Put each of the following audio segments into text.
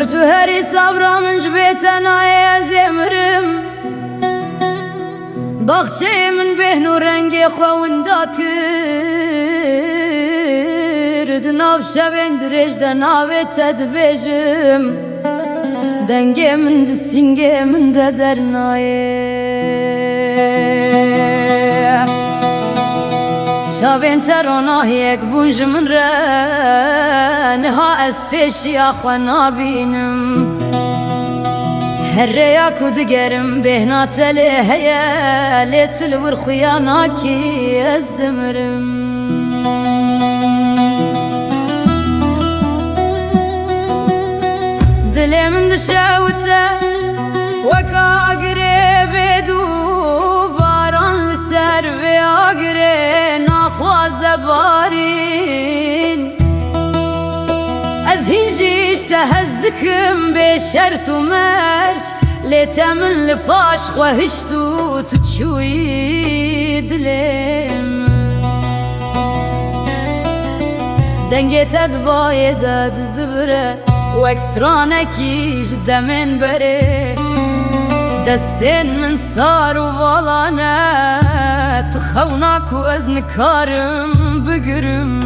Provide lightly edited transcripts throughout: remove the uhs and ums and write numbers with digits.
تو هری صبرا من جبیتنا زمرم باغچه من بهن و رنگ خواندا کرد ناو شبین درش ده ناو تدبیجم دنگ من ده سینگ من ده درنایه شاوین ترانا یک بونج من را نها از پیشی آخوا نابینم هر ریا کدگرم بهنا تلی هیا لیتل ورخیانا کی از دمرم دلی من دشاوته وکا قریب دو باران لسر و آگره ناخواز بارین از هنجیش تهزدکم به شرط و مرج لیتا من لپاش خواهشتو تو چوی دلیم دنگی تدبای داد زبره و اکسترانکیش دمین بره دستین من صار و والانه تخوناکو از نکارم بگرم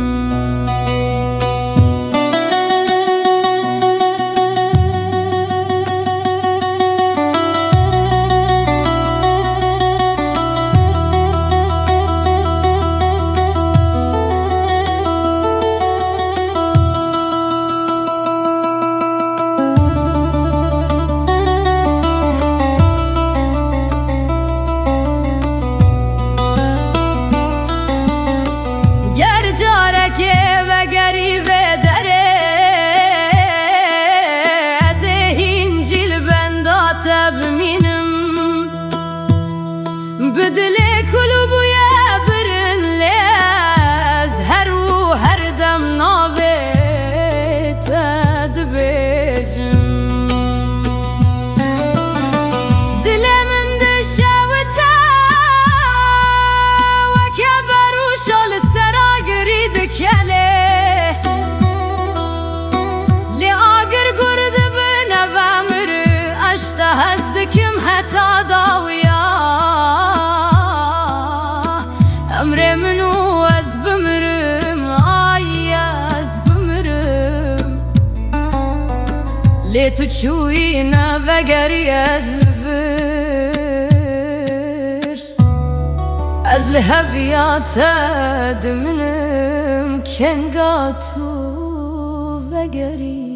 بدلی کلوبو یا برن لیز هر و هر دم ناویت دبیجم دل من دشاوتا وکا بروشال سرا گرید کله لی آگر گرد بنوامر اشتا هزدکم حتا داویا امر منو از بمرم آی از بمرم لی تو چوی نوگری از لور از لحبیات دمنم کنگا تو وگری